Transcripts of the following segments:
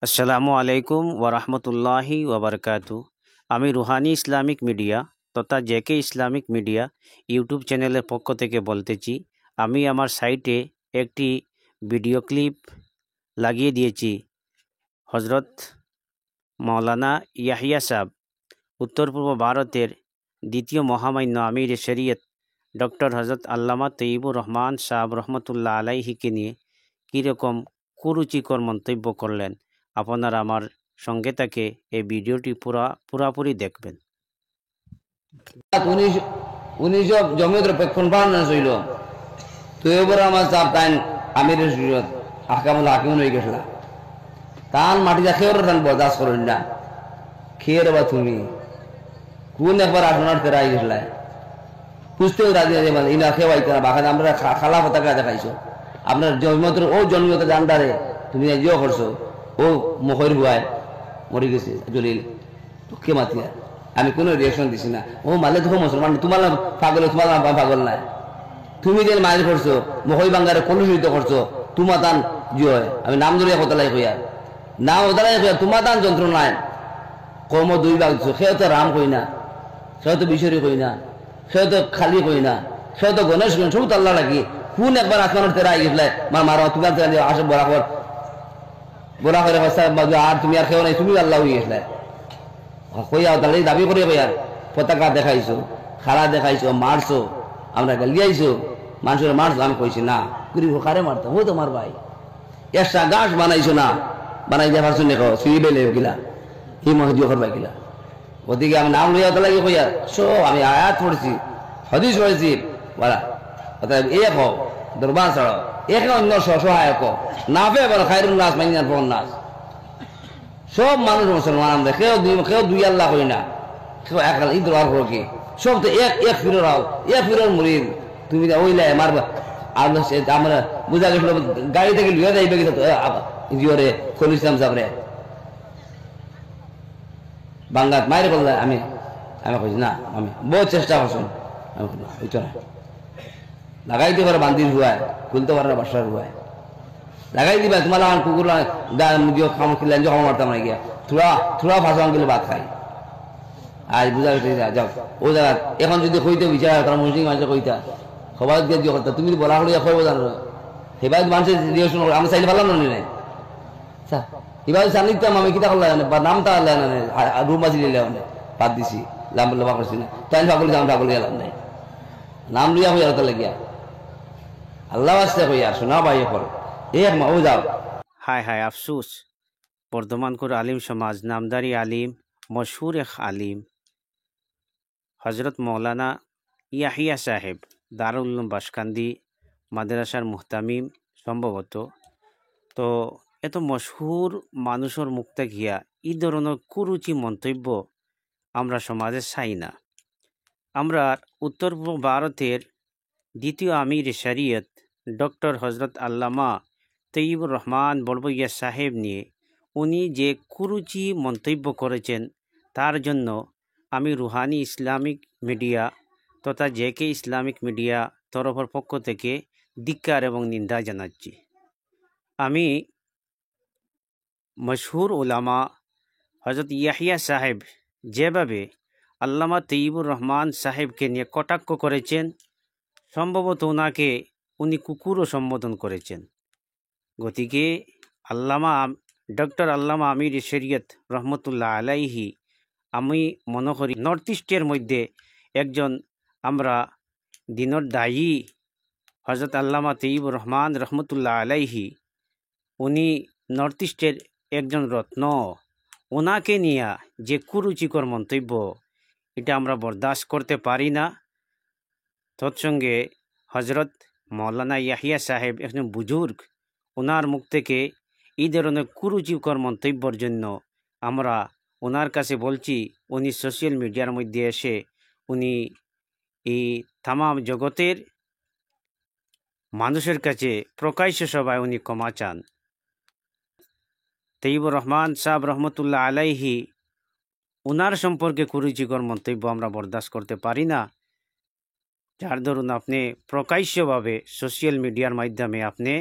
আসসালামু আলাইকুম ওরহমতুল্লাহি ওবরকাতু। আমি রুহানি ইসলামিক মিডিয়া তথা জেকে ইসলামিক মিডিয়া ইউটিউব চ্যানেলের পক্ষ থেকে বলতেছি, আমি আমার সাইটে একটি ভিডিও ক্লিপ লাগিয়ে দিয়েছি। হজরত মৌলানা ইয়াহিয়া সাহেব, উত্তর পূর্ব ভারতের দ্বিতীয় মহামান্য আমির শরীয়ত ডক্টর হজরত আল্লামা তৈয়বুর রহমান সাহেব রহমতুল্লাহ আলাইহিকে নিয়ে কীরকম কুরুচিকর মন্তব্য করলেন, আপনারা আমার সঙ্গে থেকে এই ভিডিওটি পুরাপুরি দেখবেন। উনি সব জমিয়তের পেক্ষণ পালন হইল তো এবার আমার চাপ তাই আমিরের শরীয়ত আহকামুল হাকিম হয়ে গেছিল তান মাটি যা খেয়ে তান বরদাস্ত করেন না খেয়ে বা তুমি কোন একবার আসনার ফেরা আই গেছিল পুষতেও রাজি আছে মানে ইনা খেয়ে আইতে না বাখানে আমরা খালা পতাকা দেখাইছো আপনার জমিয়তের ও জমিয়তের জানদারে তুমি জিও করছো ও মুখের হুয়ায় মরে গেছে জলিল কে মাতিয়া আমি কোনো রিয়েকশন দিছি না। ও মালে দেখো মুসলমান তোমার পাগল তোমার পাগল নাই তুমি যে মাইল করছো মহই বাঙ্গারে কলুষিত করছো তোমার তান জয় আমি নাম ধরিয়া কোথালাই কইয়া নাম ওদালাই কইয়া তোমার তান যন্ত্র নাই কর্ম দুই ভাগ দিছো সেও তো রাম কই না সেও তো বিশ্বরী কই না সেও তো খালি কই না সেও তো গণেশ কই সব তো আল্লাহ লাগি কোন একবার আসমানের তেরা গেছিলে মারো তুমি আসো বরাবর করে আর তুমি আর খেও নাই তুমি আল্লাহ হয়ে গেছিলে কইয়া তাহলে দাবি করিয়া কইয়ার পতাকা দেখাইছো খালা দেখাইছো মারছো আমরা গালিয়াইছো মানুষের মারছো আমি কইছি না কুড়ি কারে মারতো ও তোমার ভাই একটা গাছ বানাইছো না বানাই দেওয়ার জন্য সুই বেলে গিলা হি মহদিও করবা গিলা ওদিকে আমি নাম লইয়া তাহলে কইয়া সো আমি আয়াত পড়ছি হদিস পড়েছি বলা অতএব এ কো দরবার ছাড়ো এক অন্য সহায়ক না পেয়ে বলো খায়রুল নাস মাইনার ফোন নাস সব মানুষ মুসলমান আমরা কেউ দুই আল্লাহ কই না কেউ এক ঈদ আর করো কি সব তো এক ফিরোর হও এক ফিরোর মুরিদ তুমি ওইলে মারবা আর আমরা বুঝা গেছিল গাড়ি থেকে লিয়ে যাইবে গেছে জিওরে খোল ইসলাম সাবরে বাঙ্গাত মায়ের করলে আমি কইছি না আমি বহু চেষ্টা করছেন আমি ওইটা না লাগাইতে পারে বান্দির হুয়ায় খুলতে পারে না বাসার হুয়ায় লাগাই দিবা তোমার আমার কুকুর খামো খিলাম যে খামো মারতাম না গিয়া থোড়া ফাঁসা গেলে ভাত খাই আজ বুঝা গেছে যাও ও জায়গা এখন যদি কইতে বিচার তার মুসলিম মানুষের কইতা সবাই দিয়ে দিয়ে করতা তুমি বলা হলে কইব জানো সেবাই মানুষের রিয়েকশন আমি চাইলে পারলাম না নাই এবার জানিতাম আমি কিতা করলাম বা নামটা রুম বাজি নিলে বাদ দিছি লাম বললে বা করছি না তাই পাগল যাম পাগল গেলাম নাই নাম লইয়া হইয়া হতে লাগিয়া আল্লাহ আসতে কইয়া শোনা ভাই এখন ও যাও। হায় হায় আফসুস, বর্ধমানপুর আলিম সমাজ নামদারি আলিম মশহুর এক আলিম হজরত মৌলানা ইয়াহিয়া সাহেব দারুল উলুম বাসকান্দি মাদ্রাসার মুহতামিম সম্ভবত। তো এত মশহুর মানুষের মুখ থাকিয়া এই ধরনের কুরুচি মন্তব্য আমরা সমাজে চাই না। আমরা উত্তর পূর্ব ভারতের দ্বিতীয় আমির শরীয়ত ডক্টর হজরত আল্লামা তৈয়বুর রহমান বড়বইয়া সাহেব নিয়ে উনি যে কুরুচি মন্তব্য করেছেন তার জন্য আমি রুহানি ইসলামিক মিডিয়া তথা জেকে ইসলামিক মিডিয়া তরফের পক্ষ থেকে ধিক্কার এবং নিন্দা জানাচ্ছি। আমি মশহুর উলামা হজরত ইয়াহিয়া সাহেব যেভাবে আল্লামা তৈয়বুর রহমান সাহেবকে নিয়ে কটাক্ষ করেছেন, সম্ভবত ওনাকে উনি কুকুরও সম্বোধন করেছেন। গতিকে ডক্টর আল্লামা আমির শরীয়ত রহমতুল্লাহ আলাইহি আমি মনে করি নর্থ ইস্টের মধ্যে একজন আমরা দিনের দায়ী হজরত আল্লামা তৈয়বুর রহমান রহমতুল্লাহ আলাইহি উনি নর্থ ইস্টের একজন রত্ন, ওনাকে নিয়ে যে কুরুচিকর মন্তব্য এটা আমরা বরদাস্ত করতে পারি না। তৎসঙ্গে হজরত মৌলানা ইয়াহিয়া সাহেব একজন বুজুর্গ, ওনার মুখ থেকে এই ধরনের কুরুচিকর মন্তব্যের জন্য আমরা ওনার কাছে বলছি উনি সোশ্যাল মিডিয়ার মধ্যে এসে উনি এই তামাম জগতের মানুষের কাছে প্রকাশ্য সভায় উনি ক্ষমা চান। তৈয়বুর রহমান সাহেব রহমতুল্লাহ আলাইহি ওনার সম্পর্কে কুরুচিকর মন্তব্য আমরা বরদাস্ত করতে পারি না। যার ধরুন আপনি প্রকাশ্যভাবে সোশ্যাল মিডিয়ার মাধ্যমে আপনি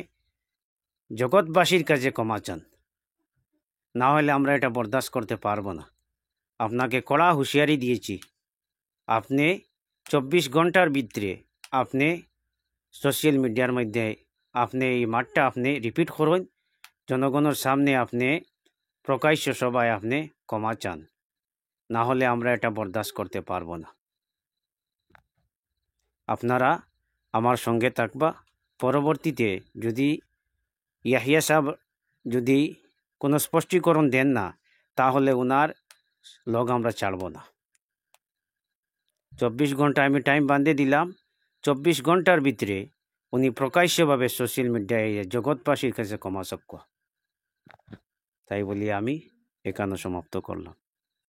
জগৎবাসীর কাছে ক্ষমা চান। না হলে আমরা এটা বরদাস্ত করতে পারবো না। আপনাকে কড়া হুঁশিয়ারি দিয়েছি, আপনি 24 ঘন্টার ভিতরে আপনি সোশ্যাল মিডিয়ার মধ্যে আপনি এই মাঠটা আপনি রিপিট করুন, জনগণের সামনে আপনি প্রকাশ্য সভায় আপনি ক্ষমা চান, না হলে আমরা এটা বরদাস্ত করতে পারবো না। আপনারা আমার সঙ্গে থাকবা। পরবর্তীতে যদি ইয়াহিয়া সাহেব যদি কোনো স্পষ্টীকরণ দেন না, তাহলে ওনার লগ আমরা ছাড়ব না। 24 ঘন্টা আমি টাইম বাঁধে দিলাম, 24 ঘন্টার ভিতরে উনি প্রকাশ্যভাবে সোশ্যাল মিডিয়ায় জগৎবাসীর কাছে ক্ষমা চাইব। তাই বলি আমি এখানে সমাপ্ত করলাম।